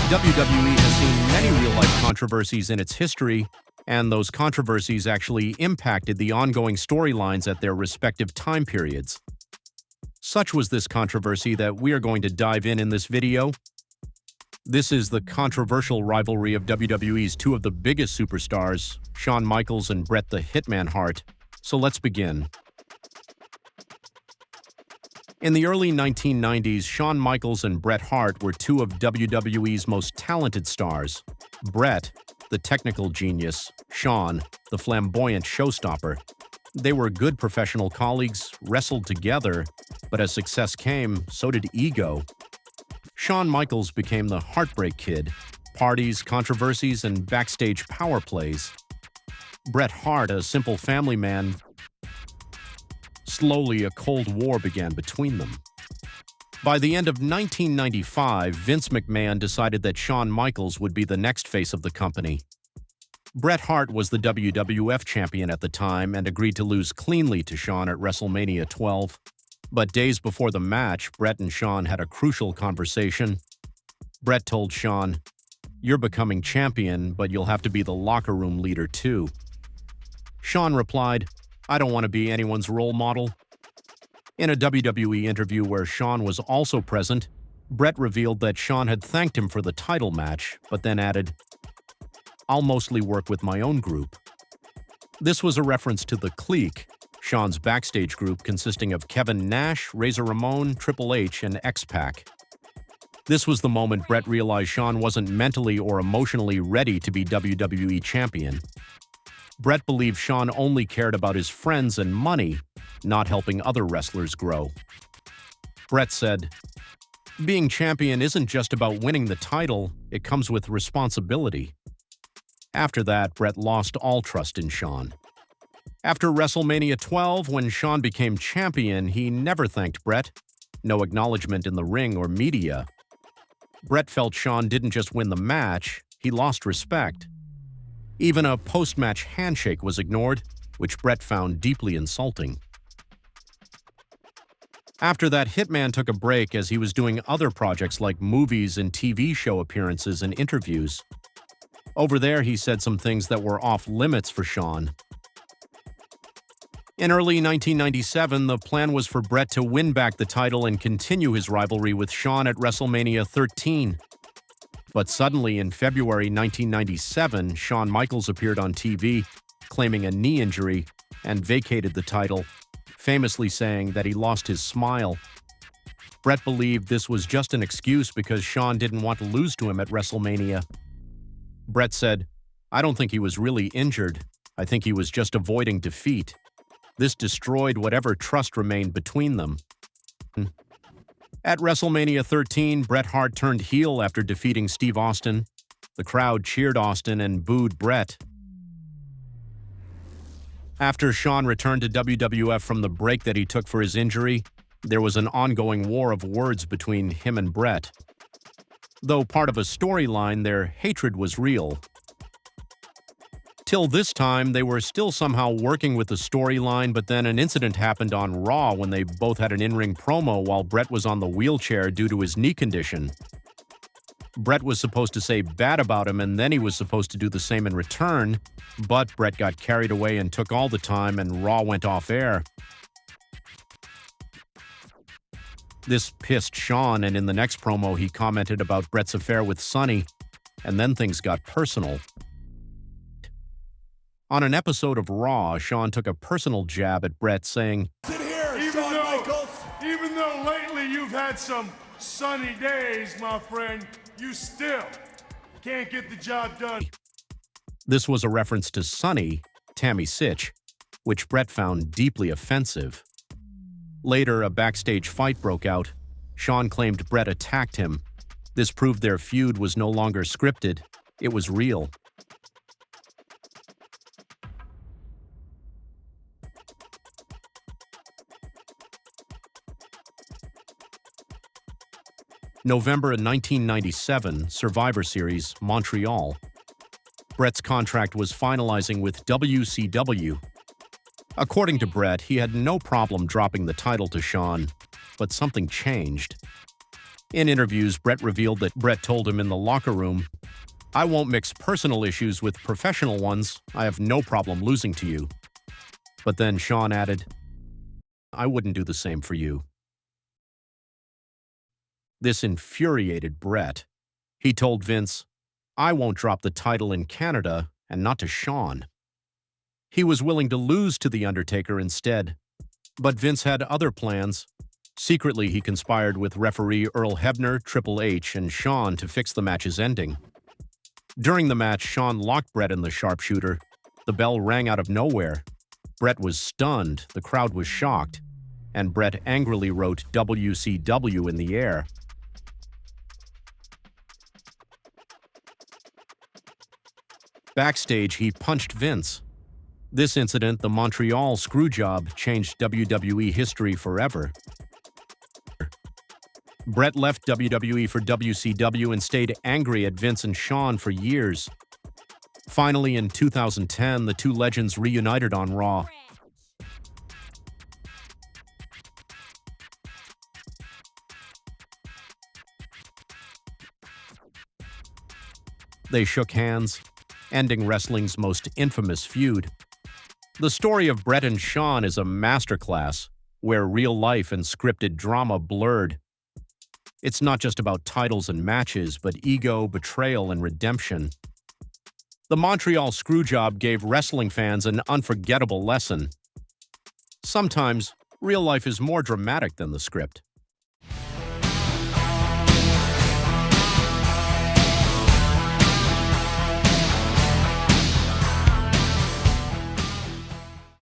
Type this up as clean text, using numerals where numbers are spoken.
WWE has seen many real-life controversies in its history, and those controversies actually impacted the ongoing storylines at their respective time periods. Such was this controversy that we are going to dive in this video. This is the controversial rivalry of WWE's two of the biggest superstars, Shawn Michaels and Bret the Hitman Hart. So let's begin. In the early 1990s, Shawn Michaels and Bret Hart were two of WWE's most talented stars. Bret, the technical genius, Shawn, the flamboyant showstopper. They were good professional colleagues, wrestled together, but as success came, so did ego. Shawn Michaels became the Heartbreak Kid, parties, controversies, and backstage power plays. Bret Hart, a simple family man. Slowly, a Cold War began between them. By the end of 1995, Vince McMahon decided that Shawn Michaels would be the next face of the company. Bret Hart was the WWF champion at the time and agreed to lose cleanly to Shawn at Wrestlemania XII. But days before the match, Bret and Shawn had a crucial conversation. Bret told Shawn, "You're becoming champion, but you'll have to be the locker room leader too." Shawn replied, "I don't want to be anyone's role model." In a WWE interview where Shawn was also present, Bret revealed that Shawn had thanked him for the title match, but then added, "I'll mostly work with my own group." This was a reference to the Clique, Shawn's backstage group consisting of Kevin Nash, Razor Ramon, Triple H, and X-Pac. This was the moment Bret realized Shawn wasn't mentally or emotionally ready to be WWE champion. Bret believed Shawn only cared about his friends and money, not helping other wrestlers grow. Bret said, "Being champion isn't just about winning the title, it comes with responsibility." After that, Bret lost all trust in Shawn. After WrestleMania XII, when Shawn became champion, he never thanked Bret. No acknowledgement in the ring or media. Bret felt Shawn didn't just win the match, he lost respect. Even a post-match handshake was ignored, which Bret found deeply insulting. After that, Hitman took a break as he was doing other projects like movies and TV show appearances and interviews. Over there, he said some things that were off-limits for Shawn. In early 1997, the plan was for Bret to win back the title and continue his rivalry with Shawn at WrestleMania XIII. But suddenly, in February 1997, Shawn Michaels appeared on TV, claiming a knee injury, and vacated the title, famously saying that he lost his smile. Bret believed this was just an excuse because Shawn didn't want to lose to him at WrestleMania. Bret said, "I don't think he was really injured. I think he was just avoiding defeat." This destroyed whatever trust remained between them. At WrestleMania XIII, Bret Hart turned heel after defeating Steve Austin. The crowd cheered Austin and booed Bret. After Shawn returned to WWF from the break that he took for his injury, there was an ongoing war of words between him and Bret. Though part of a storyline, their hatred was real. Till this time, they were still somehow working with the storyline, but then an incident happened on Raw when they both had an in-ring promo while Bret was on the wheelchair due to his knee condition. Bret was supposed to say bad about him, and then he was supposed to do the same in return, but Bret got carried away and took all the time, and Raw went off air. This pissed Shawn, and in the next promo, he commented about Bret's affair with Sunny, and then things got personal. On an episode of Raw, Shawn took a personal jab at Bret, saying, "Sit here, Shawn Michaels. Even though lately you've had some sunny days, my friend, you still can't get the job done." This was a reference to Sunny, Tammy Sitch, which Bret found deeply offensive. Later, a backstage fight broke out. Shawn claimed Bret attacked him. This proved their feud was no longer scripted, it was real. November 1997, Survivor Series, Montreal. Bret's contract was finalizing with WCW. According to Bret, he had no problem dropping the title to Shawn, but something changed. In interviews, Bret revealed that Bret told him in the locker room, "I won't mix personal issues with professional ones. I have no problem losing to you." But then Shawn added, "I wouldn't do the same for you." This infuriated Bret. He told Vince, "I won't drop the title in Canada, and not to Shawn." He was willing to lose to The Undertaker instead. But Vince had other plans. Secretly, he conspired with referee Earl Hebner, Triple H, and Shawn to fix the match's ending. During the match, Shawn locked Bret in the sharpshooter. The bell rang out of nowhere. Bret was stunned, the crowd was shocked, and Bret angrily wrote WCW in the air. Backstage, he punched Vince. This incident, the Montreal Screwjob, changed WWE history forever. Bret left WWE for WCW and stayed angry at Vince and Shawn for years. Finally, in 2010, the two legends reunited on Raw. They shook hands, ending wrestling's most infamous feud. The story of Bret and Shawn is a masterclass, where real life and scripted drama blurred. It's not just about titles and matches, but ego, betrayal, and redemption. The Montreal Screwjob gave wrestling fans an unforgettable lesson. Sometimes, real life is more dramatic than the script.